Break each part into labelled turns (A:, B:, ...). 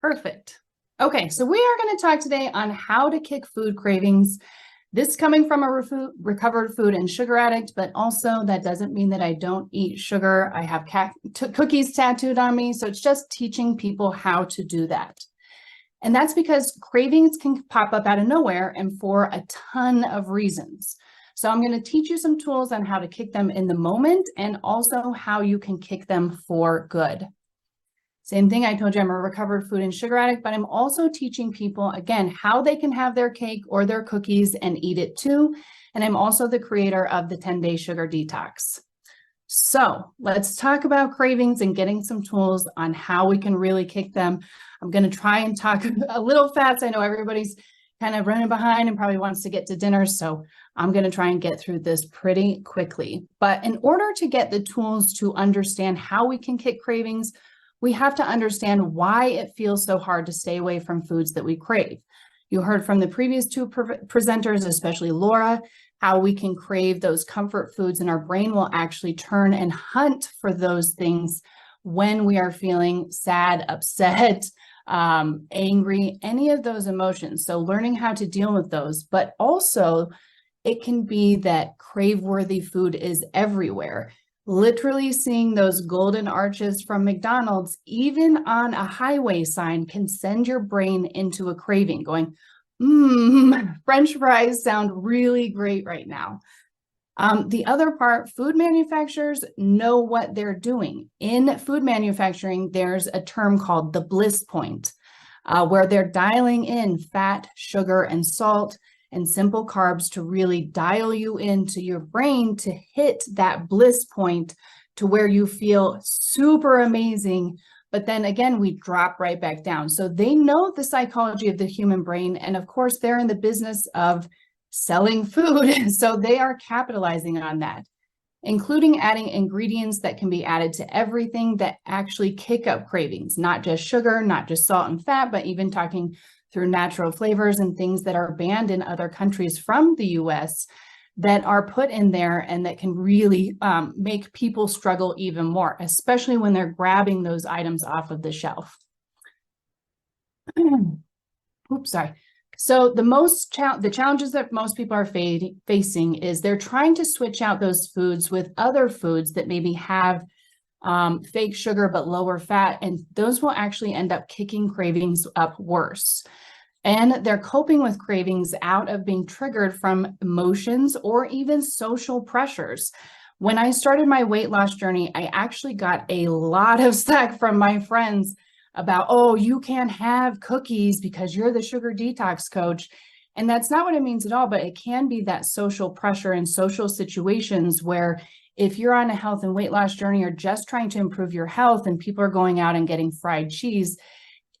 A: Perfect. Okay, so we are going to talk today on how to kick food cravings. This coming from a recovered food and sugar addict, but also that doesn't mean that I don't eat sugar. I have cookies tattooed on me, so it's just teaching people how to do that. And that's because cravings can pop up out of nowhere and for a ton of reasons. So I'm going to teach you some tools on how to kick them in the moment and also how you can kick them for good. Same thing, I told you I'm a recovered food and sugar addict, but I'm also teaching people, again, how they can have their cake or their cookies and eat it too. And I'm also the creator of the 10-Day Sugar Detox. So let's talk about cravings and getting some tools on how we can really kick them. I'm going to try and talk a little fast. I know everybody's kind of running behind and probably wants to get to dinner, so I'm going to try and get through this pretty quickly. But in order to get the tools to understand how we can kick cravings, we have to understand why it feels so hard to stay away from foods that we crave. You heard from the previous two presenters, especially Laura, how we can crave those comfort foods and our brain will actually turn and hunt for those things when we are feeling sad, upset, angry, any of those emotions. So learning how to deal with those, but also it can be that crave-worthy food is everywhere. Literally seeing those golden arches from McDonald's, even on a highway sign, can send your brain into a craving going, French fries sound really great right now. The other part, food manufacturers know what they're doing. In food manufacturing, there's a term called the bliss point, where they're dialing in fat, sugar, and salt and simple carbs to really dial you into your brain to hit that bliss point to where you feel super amazing. But then again, we drop right back down. So they know the psychology of the human brain. And of course, they're in the business of selling food. So they are capitalizing on that, including adding ingredients that can be added to everything that actually kick up cravings, not just sugar, not just salt and fat, but even talking through natural flavors and things that are banned in other countries from the US that are put in there and that can really make people struggle even more, especially when they're grabbing those items off of the shelf. Oops, sorry. So the challenges that most people are facing is they're trying to switch out those foods with other foods that maybe have fake sugar but lower fat, and those will actually end up kicking cravings up worse. And they're coping with cravings out of being triggered from emotions or even social pressures. When I started my weight loss journey, I actually got a lot of slack from my friends about, oh, you can't have cookies because you're the sugar detox coach. And that's not what it means at all, but it can be that social pressure and social situations where if you're on a health and weight loss journey or just trying to improve your health and people are going out and getting fried cheese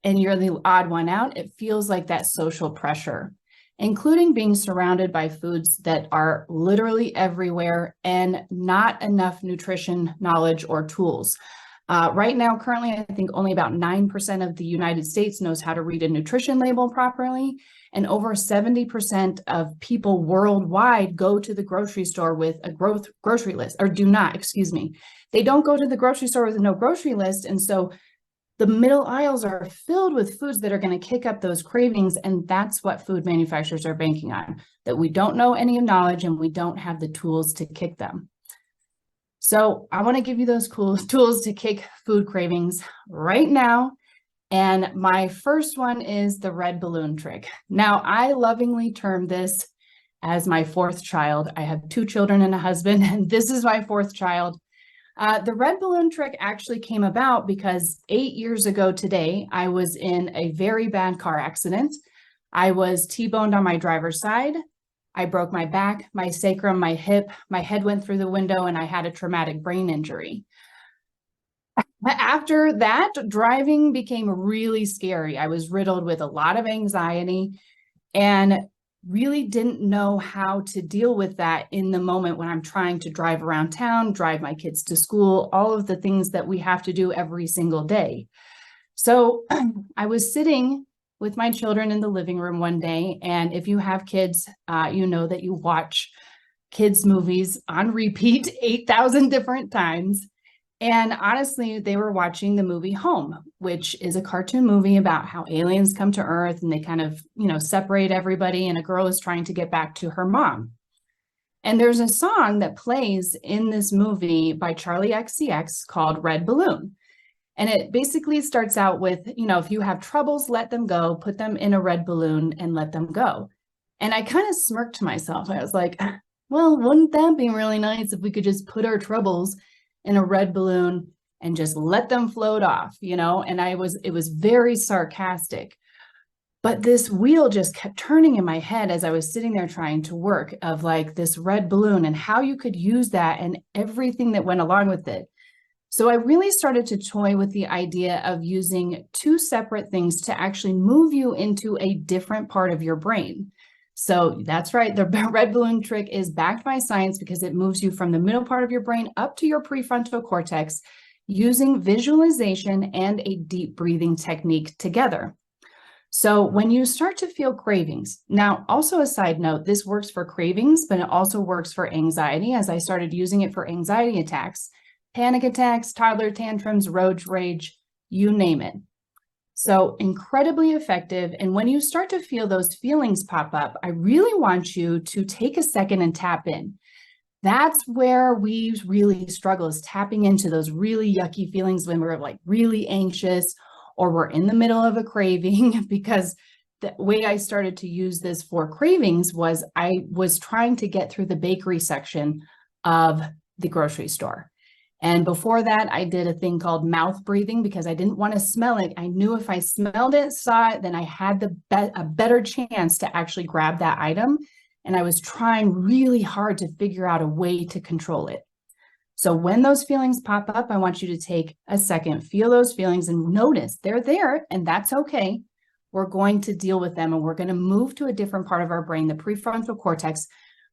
A: and you're the odd one out, it feels like that social pressure, including being surrounded by foods that are literally everywhere and not enough nutrition knowledge or tools. Right now, currently, I think only about 9% of the United States knows how to read a nutrition label properly. And over 70% of people worldwide go to the grocery store with a grocery list, or do not, excuse me. They don't go to the grocery store with no grocery list. And so the middle aisles are filled with foods that are going to kick up those cravings. And that's what food manufacturers are banking on, that we don't know any knowledge and we don't have the tools to kick them. So I want to give you those cool tools to kick food cravings right now. And my first one is the red balloon trick. Now, I lovingly term this as my fourth child. I have 2 children and a husband, and this is my 4th child. The red balloon trick actually came about because 8 years ago today, I was in a very bad car accident. I was T-boned on my driver's side. I broke my back, my sacrum, my hip, my head went through the window, and I had a traumatic brain injury. After that, driving became really scary. I was riddled with a lot of anxiety and really didn't know how to deal with that in the moment when I'm trying to drive around town, drive my kids to school, all of the things that we have to do every single day. So I was sitting with my children in the living room one day, and if you have kids, you know that you watch kids' movies on repeat 8,000 different times. And honestly, they were watching the movie Home, which is a cartoon movie about how aliens come to Earth and they kind of, separate everybody. And a girl is trying to get back to her mom. And there's a song that plays in this movie by Charlie XCX called Red Balloon. And it basically starts out with, if you have troubles, let them go, put them in a red balloon and let them go. And I kind of smirked to myself. I was like, well, wouldn't that be really nice if we could just put our troubles in a red balloon and just let them float off, And it was very sarcastic. But this wheel just kept turning in my head as I was sitting there trying to work, of like this red balloon and how you could use that and everything that went along with it. So I really started to toy with the idea of using two separate things to actually move you into a different part of your brain. So that's right. The red balloon trick is backed by science because it moves you from the middle part of your brain up to your prefrontal cortex using visualization and a deep breathing technique together. So when you start to feel cravings, now also a side note, this works for cravings, but it also works for anxiety, as I started using it for anxiety attacks, panic attacks, toddler tantrums, road rage, you name it. So incredibly effective. And when you start to feel those feelings pop up, I really want you to take a second and tap in. That's where we really struggle, is tapping into those really yucky feelings when we're like really anxious or we're in the middle of a craving. Because the way I started to use this for cravings was I was trying to get through the bakery section of the grocery store. And before that, I did a thing called mouth breathing because I didn't want to smell it. I knew if I smelled it, saw it, then I had a better chance to actually grab that item. And I was trying really hard to figure out a way to control it. So when those feelings pop up, I want you to take a second, feel those feelings and notice they're there, and that's okay. We're going to deal with them and we're going to move to a different part of our brain, the prefrontal cortex,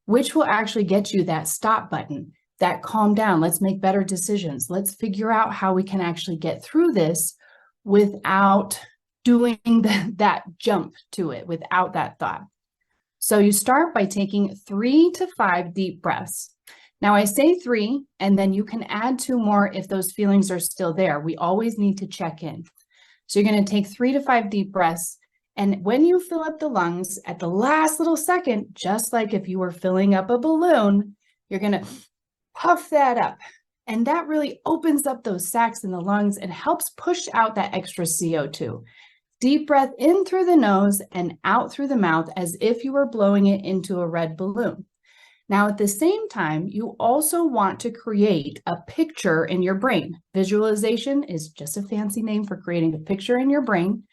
A: which will actually get you that stop button, that calm down. Let's make better decisions. Let's figure out how we can actually get through this without doing that jump to it, without that thought. So you start by taking 3 to 5 deep breaths. Now I say 3, and then you can add 2 more if those feelings are still there. We always need to check in. So you're going to take 3 to 5 deep breaths. And when you fill up the lungs at the last little second, just like if you were filling up a balloon, you're going to puff that up. And that really opens up those sacs in the lungs and helps push out that extra CO2. Deep breath in through the nose and out through the mouth as if you were blowing it into a red balloon. Now, at the same time, you also want to create a picture in your brain. Visualization is just a fancy name for creating a picture in your brain.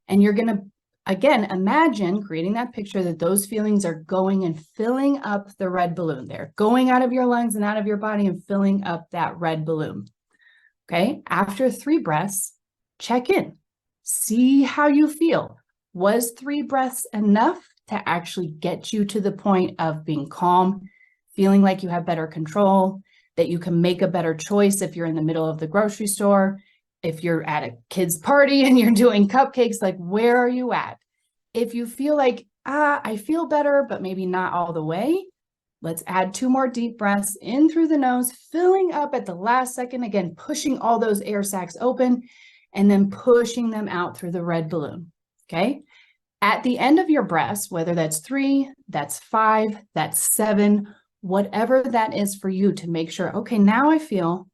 A: And you're going to, again, imagine creating that picture that those feelings are going and filling up the red balloon. They're going out of your lungs and out of your body and filling up that red balloon. Okay, after 3 breaths, check in. See how you feel. Was 3 breaths enough to actually get you to the point of being calm, feeling like you have better control, that you can make a better choice if you're in the middle of the grocery store, if you're at a kid's party and you're doing cupcakes, like where are you at? If you feel like, I feel better, but maybe not all the way, let's add 2 more deep breaths in through the nose, filling up at the last second, again, pushing all those air sacs open and then pushing them out through the red balloon, okay? At the end of your breaths, whether that's 3, that's 5, that's 7, whatever that is for you, to make sure, okay, now I feel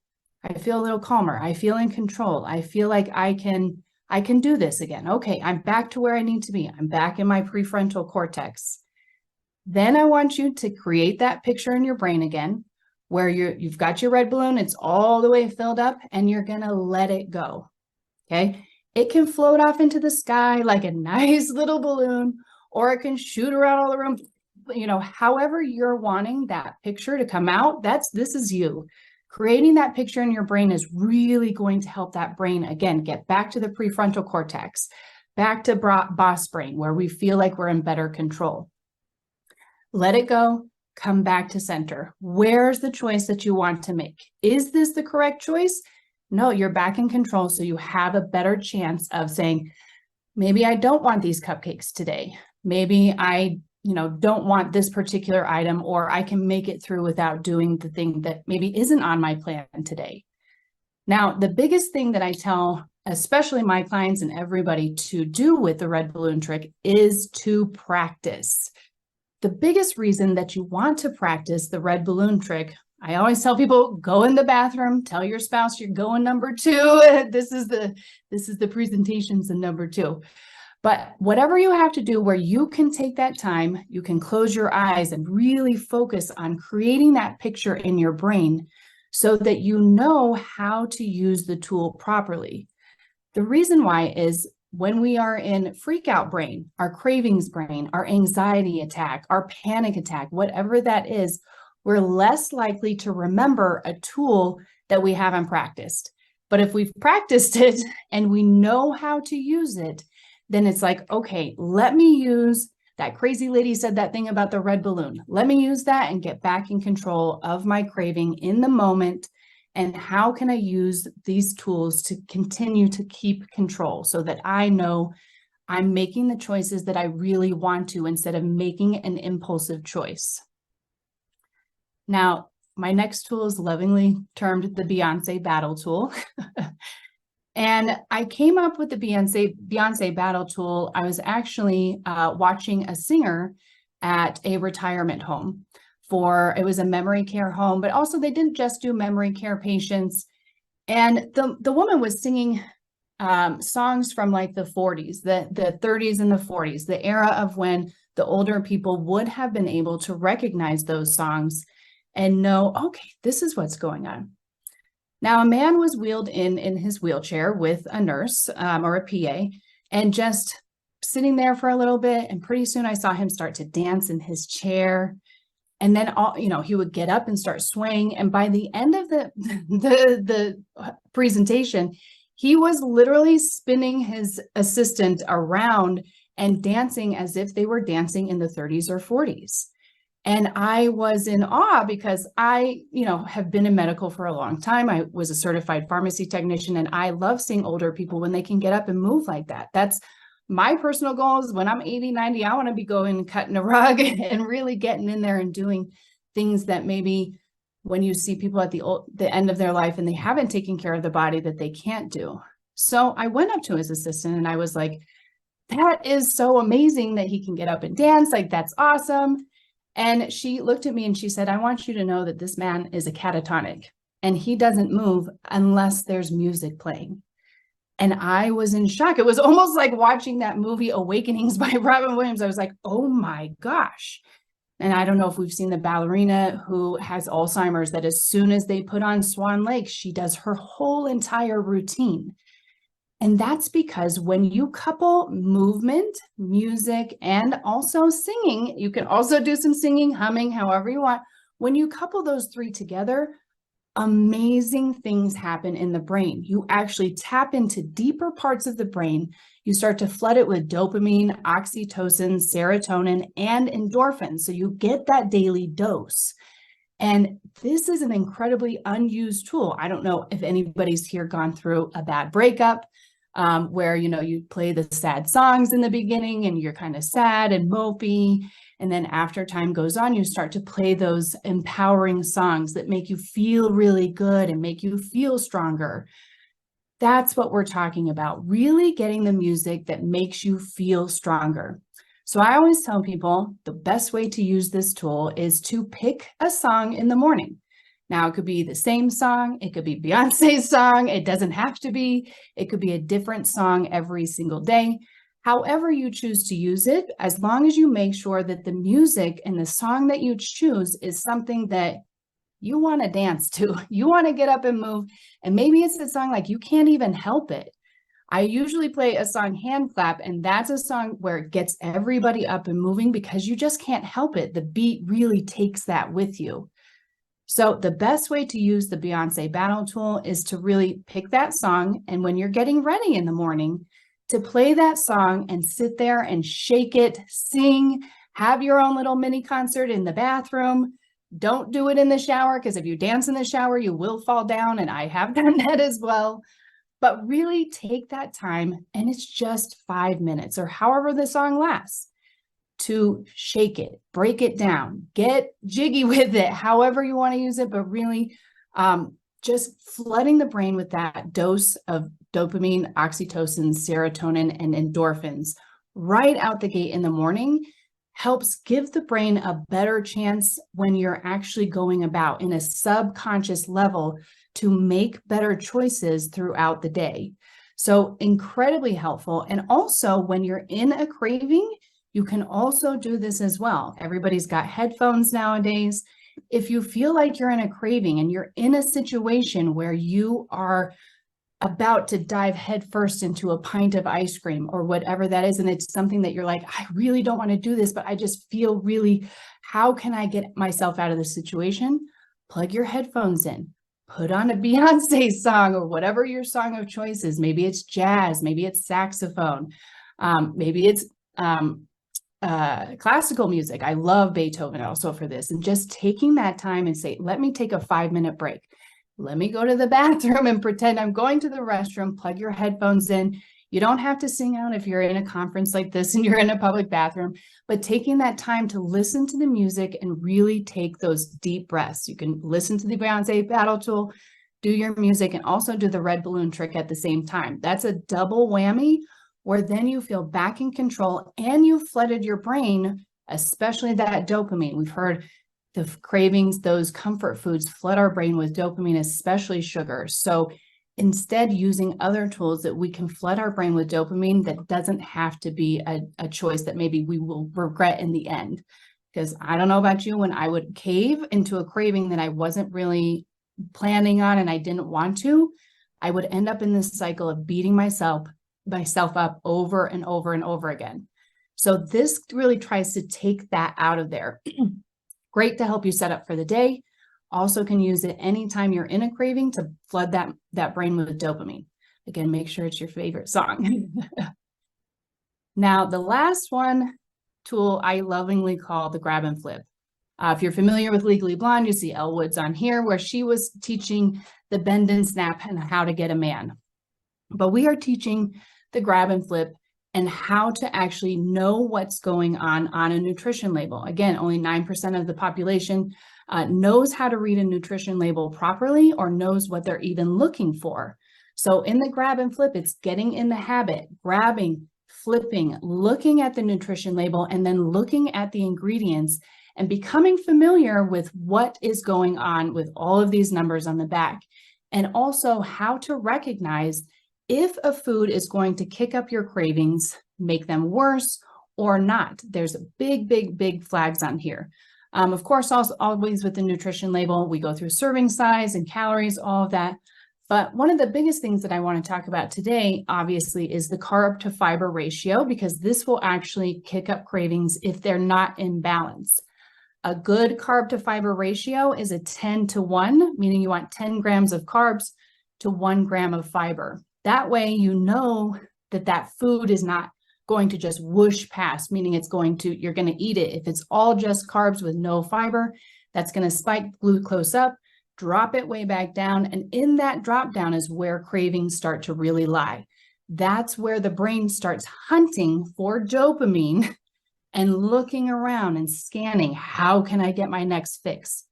A: a little calmer. I feel in control. I feel like I can do this again. Okay, I'm back to where I need to be. I'm back in my prefrontal cortex. Then I want you to create that picture in your brain again, where you've got your red balloon, it's all the way filled up, and you're gonna let it go, okay? It can float off into the sky like a nice little balloon, or it can shoot around all the room. However you're wanting that picture to come out, this is you. Creating that picture in your brain is really going to help that brain, again, get back to the prefrontal cortex, back to boss brain, where we feel like we're in better control. Let it go, come back to center. Where's the choice that you want to make? Is this the correct choice? No, you're back in control, so you have a better chance of saying, maybe I don't want these cupcakes today. Maybe I, don't want this particular item, or I can make it through without doing the thing that maybe isn't on my plan today. Now, the biggest thing that I tell, especially my clients and everybody, to do with the red balloon trick is to practice. The biggest reason that you want to practice the red balloon trick, I always tell people, go in the bathroom, tell your spouse you're going number 2. This is the presentations in number 2. But whatever you have to do where you can take that time, you can close your eyes and really focus on creating that picture in your brain so that you know how to use the tool properly. The reason why is when we are in freak out brain, our cravings brain, our anxiety attack, our panic attack, whatever that is, we're less likely to remember a tool that we haven't practiced. But if we've practiced it and we know how to use it, then it's like, okay, let me use that crazy lady said that thing about the red balloon. Let me use that and get back in control of my craving in the moment. And how can I use these tools to continue to keep control so that I know I'm making the choices that I really want to instead of making an impulsive choice. Now, my next tool is lovingly termed the Beyonce battle tool. And I came up with the Beyonce battle tool. I was actually watching a singer at a retirement home. It was a memory care home, but also they didn't just do memory care patients. And the woman was singing songs from like the 40s, the 30s and the 40s, the era of when the older people would have been able to recognize those songs and know, okay, this is what's going on. Now, a man was wheeled in his wheelchair with a nurse or a PA and just sitting there for a little bit. And pretty soon I saw him start to dance in his chair. And then, he would get up and start swaying. And by the end of the presentation, he was literally spinning his assistant around and dancing as if they were dancing in the 30s or 40s. And I was in awe because I, have been in medical for a long time. I was a certified pharmacy technician, and I love seeing older people when they can get up and move like that. That's my personal goal is when I'm 80, 90, I want to be going and cutting a rug and really getting in there and doing things that maybe when you see people at the end of their life and they haven't taken care of the body that they can't do. So I went up to his assistant and I was like, that is so amazing that he can get up and dance. Like, that's awesome. And she looked at me and she said, I want you to know that this man is a catatonic and he doesn't move unless there's music playing. And I was in shock. It was almost like watching that movie Awakenings by Robin Williams. I was like, oh my gosh. And I don't know if we've seen the ballerina who has Alzheimer's, that as soon as they put on Swan Lake, she does her whole entire routine. And that's because when you couple movement, music, and also singing, you can also do some singing, humming, however you want. When you couple those 3 together, amazing things happen in the brain. You actually tap into deeper parts of the brain. You start to flood it with dopamine, oxytocin, serotonin, and endorphins. So you get that daily dose. And this is an incredibly unused tool. I don't know if anybody's here gone through a bad breakup where, you play the sad songs in the beginning and you're kind of sad and mopey. And then after time goes on, you start to play those empowering songs that make you feel really good and make you feel stronger. That's what we're talking about, really getting the music that makes you feel stronger. So I always tell people the best way to use this tool is to pick a song in the morning. Now, it could be the same song. It could be Beyonce's song. It doesn't have to be. It could be a different song every single day. However you choose to use it, as long as you make sure that the music and the song that you choose is something that you want to dance to, you want to get up and move. And maybe it's a song like you can't even help it. I usually play a song Hand Clap, and that's a song where it gets everybody up and moving because you just can't help it. The beat really takes that with you. So the best way to use the Beyonce battle tool is to really pick that song. And when you're getting ready in the morning, to play that song and sit there and shake it, sing, have your own little mini concert in the bathroom. Don't do it in the shower, because if you dance in the shower, you will fall down. And I have done that as well. But really take that time, and it's just 5 minutes or however the song lasts, to shake it, break it down, get jiggy with it, however you want to use it, but really just flooding the brain with that dose of dopamine, oxytocin, serotonin, and endorphins right out the gate in the morning helps give the brain a better chance when you're actually going about in a subconscious level to make better choices throughout the day. So incredibly helpful. And also when you're in a craving, you can also do this as well. Everybody's got headphones nowadays. If you feel like you're in a craving and you're in a situation where you are about to dive headfirst into a pint of ice cream or whatever that is, and it's something that you're like, I really don't want to do this, but I just feel really, how can I get myself out of this situation? Plug your headphones in, put on a Beyonce song or whatever your song of choice is. Maybe it's jazz, maybe it's saxophone, maybe it's classical music. I love Beethoven also for this. And just taking that time and say, let me take a 5-minute break. Let me go to the bathroom and pretend I'm going to the restroom, plug your headphones in. You don't have to sing out if you're in a conference like this and you're in a public bathroom, but taking that time to listen to the music and really take those deep breaths. You can listen to the Beyonce battle tool, do your music, and also do the red balloon trick at the same time. That's a double whammy where then you feel back in control and you've flooded your brain, especially that dopamine. We've heard the cravings, those comfort foods flood our brain with dopamine, especially sugar. So instead using other tools that we can flood our brain with dopamine that doesn't have to be a choice that maybe we will regret in the end. Because I don't know about you, when I would cave into a craving that I wasn't really planning on and I didn't want to, I would end up in this cycle of beating myself up over and over and over again. So this really tries to take that out of there. Great to help you set up for the day. Also can use it anytime you're in a craving to flood that brain with dopamine. Again, make sure it's your favorite song. Now, the last one tool I lovingly call the grab and flip. If you're familiar with Legally Blonde, you see Elle Woods on here where she was teaching the bend and snap and how to get a man. But we are teaching the grab and flip and how to actually know what's going on a nutrition label. Again, only 9% of the population knows how to read a nutrition label properly or knows what they're even looking for. So in the grab and flip, it's getting in the habit, grabbing, flipping, looking at the nutrition label, and then looking at the ingredients and becoming familiar with what is going on with all of these numbers on the back, and also how to recognize if a food is going to kick up your cravings, make them worse or not. There's big flags on here. Of course, also always with the nutrition label, we go through serving size and calories, all of that. But one of the biggest things that I want to talk about today, obviously, is the carb to fiber ratio, because this will actually kick up cravings if they're not in balance. A good carb to fiber ratio is a 10-to-1, meaning you want 10 grams of carbs to 1 gram of fiber. That way, you know that that food is not going to just whoosh past, meaning you're going to eat it. If it's all just carbs with no fiber, that's going to spike glucose up, drop it way back down. And in that drop down is where cravings start to really lie. That's where the brain starts hunting for dopamine and looking around and scanning, how can I get my next fix?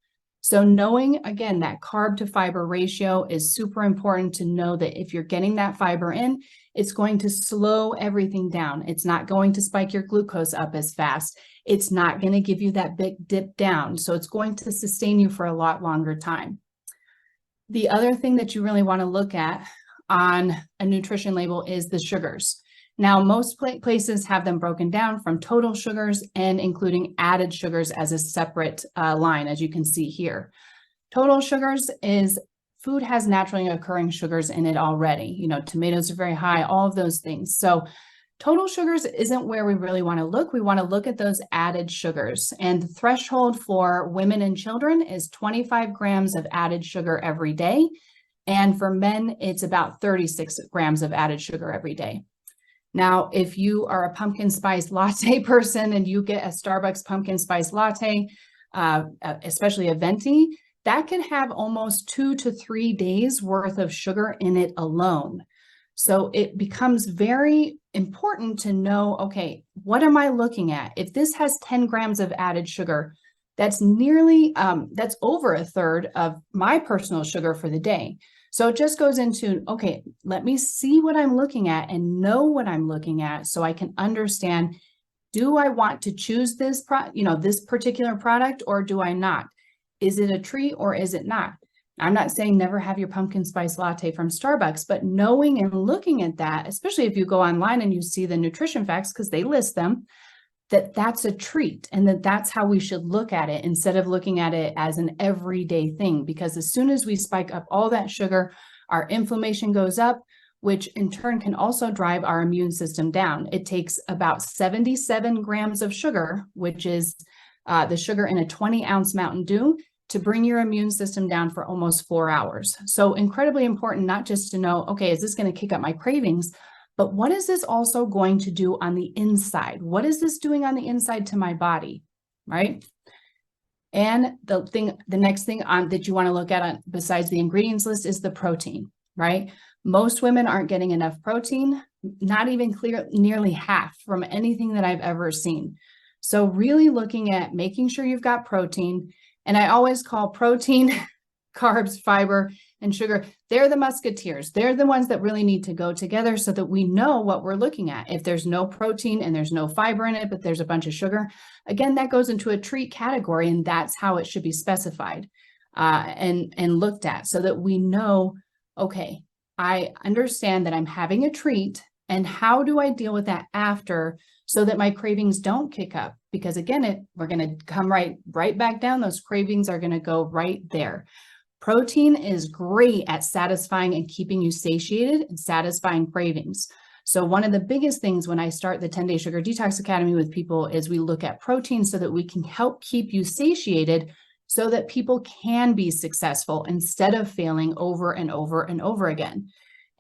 A: So knowing, again, that carb to fiber ratio is super important to know that if you're getting that fiber in, it's going to slow everything down. It's not going to spike your glucose up as fast. It's not going to give you that big dip down. So it's going to sustain you for a lot longer time. The other thing that you really want to look at on a nutrition label is the sugars. Now, most places have them broken down from total sugars and including added sugars as a separate line, as you can see here. Total sugars is food has naturally occurring sugars in it already. You know, tomatoes are very high, all of those things. So total sugars isn't where we really want to look. We want to look at those added sugars. And the threshold for women and children is 25 grams of added sugar every day. And for men, it's about 36 grams of added sugar every day. Now, if you are a pumpkin spice latte person and you get a Starbucks pumpkin spice latte, especially a venti, that can have almost 2 to 3 days worth of sugar in it alone. So it becomes very important to know, okay, what am I looking at? If this has 10 grams of added sugar, That's over a third of my personal sugar for the day. So it just goes into, okay, let me see what I'm looking at and know what I'm looking at so I can understand, do I want to choose this this particular product, or do I not? Is it a treat or is it not? I'm not saying never have your pumpkin spice latte from Starbucks, but knowing and looking at that, especially if you go online and you see the nutrition facts, because they list them, that's a treat, and that's how we should look at it instead of looking at it as an everyday thing. Because as soon as we spike up all that sugar, our inflammation goes up, which in turn can also drive our immune system down. It takes about 77 grams of sugar, which is the sugar in a 20-ounce Mountain Dew, to bring your immune system down for almost 4 hours. So incredibly important, not just to know, okay, is this going to kick up my cravings, but what is this also going to do on the inside? What is this doing on the inside to my body, right? And the next thing that you want to look at besides the ingredients list is the protein, right? Most women aren't getting enough protein, not even nearly half from anything that I've ever seen. So really looking at making sure you've got protein. And I always call protein, carbs, fiber, and sugar, they're the musketeers. They're the ones that really need to go together so that we know what we're looking at. If there's no protein and there's no fiber in it, but there's a bunch of sugar, again, that goes into a treat category, and that's how it should be specified and looked at so that we know, okay, I understand that I'm having a treat, and how do I deal with that after so that my cravings don't kick up? Because again, we're going to come right back down. Those cravings are going to go right there. Protein is great at satisfying and keeping you satiated and satisfying cravings. So one of the biggest things when I start the 10-Day Sugar Detox Academy with people is we look at protein so that we can help keep you satiated so that people can be successful instead of failing over and over and over again.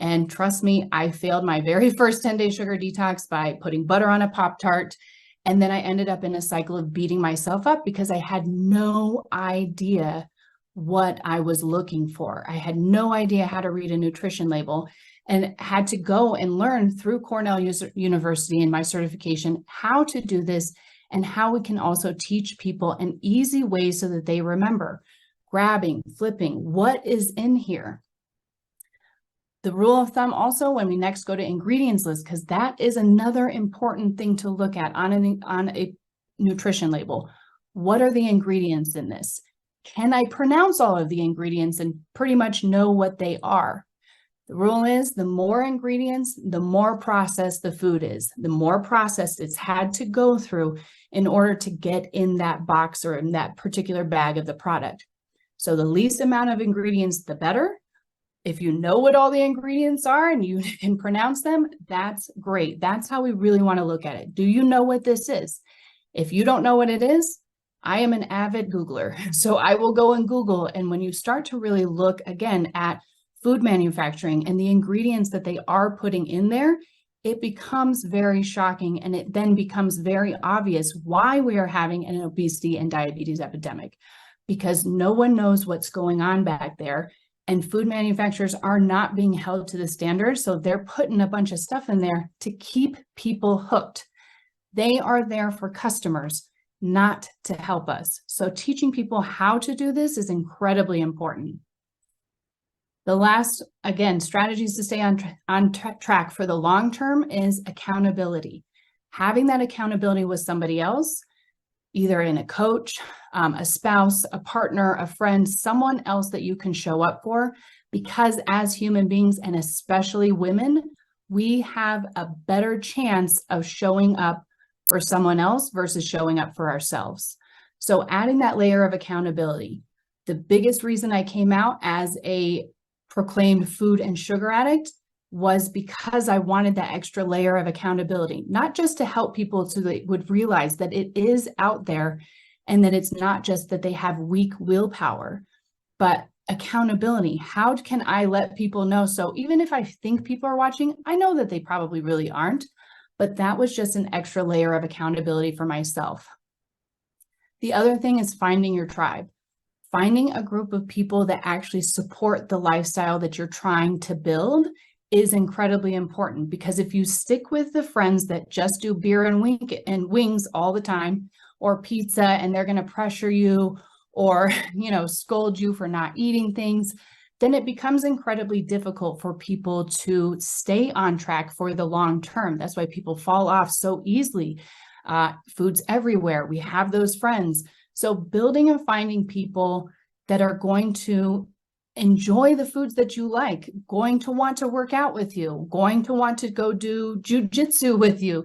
A: And trust me, I failed my very first 10-day sugar detox by putting butter on a Pop-Tart. And then I ended up in a cycle of beating myself up because I had no idea what I was looking for. I had no idea how to read a nutrition label, and had to go and learn through Cornell University and my certification how to do this and how we can also teach people an easy way so that they remember grabbing, flipping, what is in here. The rule of thumb also when we next go to ingredients list, because that is another important thing to look at on a nutrition label. What are the ingredients in this? Can I pronounce all of the ingredients and pretty much know what they are? The rule is the more ingredients, the more processed the food is, the more processed it's had to go through in order to get in that box or in that particular bag of the product. So the least amount of ingredients, the better. If you know what all the ingredients are and you can pronounce them, that's great. That's how we really want to look at it. Do you know what this is? If you don't know what it is, I am an avid Googler. So I will go and Google. And when you start to really look again at food manufacturing and the ingredients that they are putting in there, it becomes very shocking. And it then becomes very obvious why we are having an obesity and diabetes epidemic, because no one knows what's going on back there. And food manufacturers are not being held to the standards. So they're putting a bunch of stuff in there to keep people hooked. They are there for customers, not to help us. So teaching people how to do this is incredibly important. The last, again, strategies to stay on track for the long term is accountability. Having that accountability with somebody else, either in a coach, a spouse, a partner, a friend, someone else that you can show up for, because as human beings, and especially women, we have a better chance of showing up for someone else versus showing up for ourselves. So adding that layer of accountability. The biggest reason I came out as a proclaimed food and sugar addict was because I wanted that extra layer of accountability, not just to help people so they would realize that it is out there and that it's not just that they have weak willpower, but accountability. How can I let people know? So even if I think people are watching, I know that they probably really aren't, but that was just an extra layer of accountability for myself. The other thing is finding your tribe. Finding a group of people that actually support the lifestyle that you're trying to build is incredibly important, because if you stick with the friends that just do beer and wings all the time, or pizza and they're going to pressure you or, scold you for not eating things, then it becomes incredibly difficult for people to stay on track for the long term. That's why people fall off so easily. Food's everywhere. We have those friends. So building and finding people that are going to enjoy the foods that you like, going to want to work out with you, going to want to go do jujitsu with you.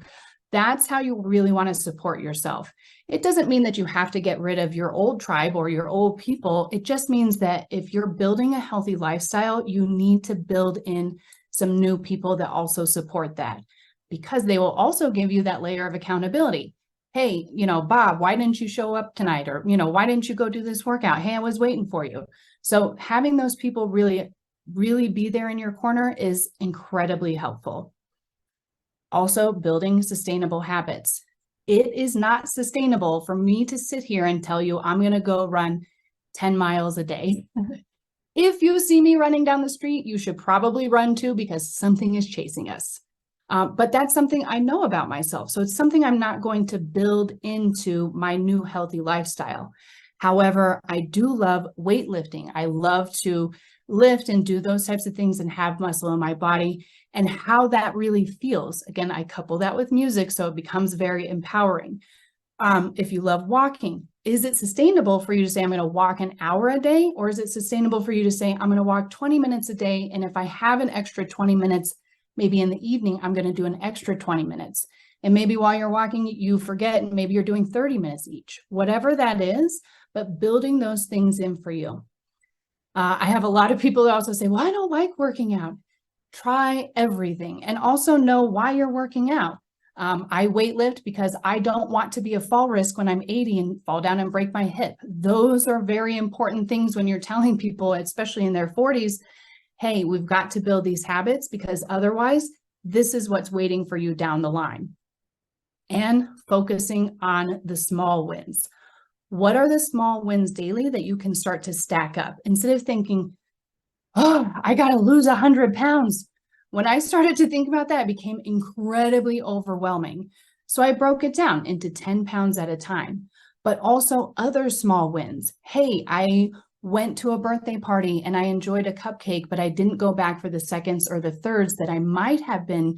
A: That's how you really want to support yourself. It doesn't mean that you have to get rid of your old tribe or your old people. It just means that if you're building a healthy lifestyle, you need to build in some new people that also support that, because they will also give you that layer of accountability. Hey, Bob, why didn't you show up tonight? Or, why didn't you go do this workout? Hey, I was waiting for you. So having those people really, really be there in your corner is incredibly helpful. Also, building sustainable habits. It is not sustainable for me to sit here and tell you I'm going to go run 10 miles a day. If you see me running down the street, you should probably run too, because something is chasing us. But that's something I know about myself. So it's something I'm not going to build into my new healthy lifestyle. However, I do love weightlifting. I love to lift and do those types of things and have muscle in my body, and how that really feels. Again, I couple that with music, so it becomes very empowering. If you love walking, is it sustainable for you to say, I'm going to walk an hour a day? Or is it sustainable for you to say, I'm going to walk 20 minutes a day, and if I have an extra 20 minutes, maybe in the evening, I'm going to do an extra 20 minutes. And maybe while you're walking, you forget, and maybe you're doing 30 minutes each, whatever that is, but building those things in for you. I have a lot of people that also say, well, I don't like working out. Try everything, and also know why you're working out. I weightlift because I don't want to be a fall risk when I'm 80 and fall down and break my hip. Those are very important things when you're telling people, especially in their 40s, hey, we've got to build these habits, because otherwise this is what's waiting for you down the line. And focusing on the small wins. What are the small wins daily that you can start to stack up? Instead of thinking, oh, I got to lose 100 pounds. When I started to think about that, it became incredibly overwhelming. So I broke it down into 10 pounds at a time, but also other small wins. Hey, I went to a birthday party and I enjoyed a cupcake, but I didn't go back for the seconds or the thirds that I might have been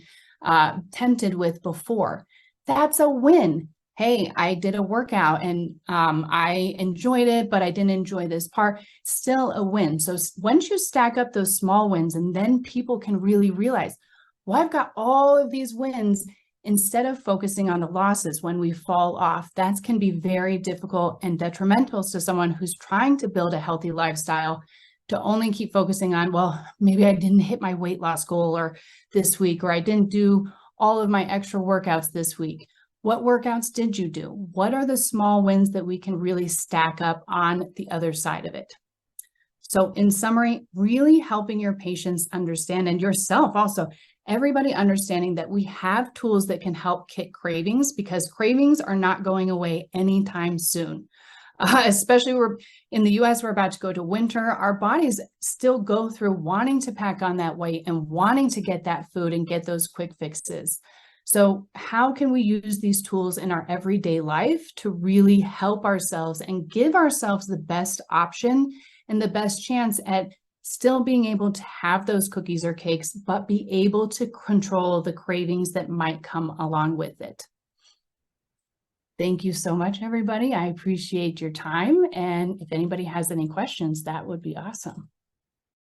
A: tempted with before. That's a win. Hey, I did a workout and I enjoyed it, but I didn't enjoy this part. Still a win. So once you stack up those small wins, and then people can really realize, well, I've got all of these wins, instead of focusing on the losses when we fall off. That can be very difficult and detrimental to someone who's trying to build a healthy lifestyle, to only keep focusing on, well, maybe I didn't hit my weight loss goal or this week, or I didn't do all of my extra workouts this week. What workouts did you do? What are the small wins that we can really stack up on the other side of it? So in summary, really helping your patients understand, and yourself also, everybody understanding that we have tools that can help kick cravings, because cravings are not going away anytime soon. Especially we're in the US, we're about to go to winter. Our bodies still go through wanting to pack on that weight and wanting to get that food and get those quick fixes. So how can we use these tools in our everyday life to really help ourselves and give ourselves the best option and the best chance at still being able to have those cookies or cakes, but be able to control the cravings that might come along with it? Thank you so much, everybody. I appreciate your time. And if anybody has any questions, that would be awesome.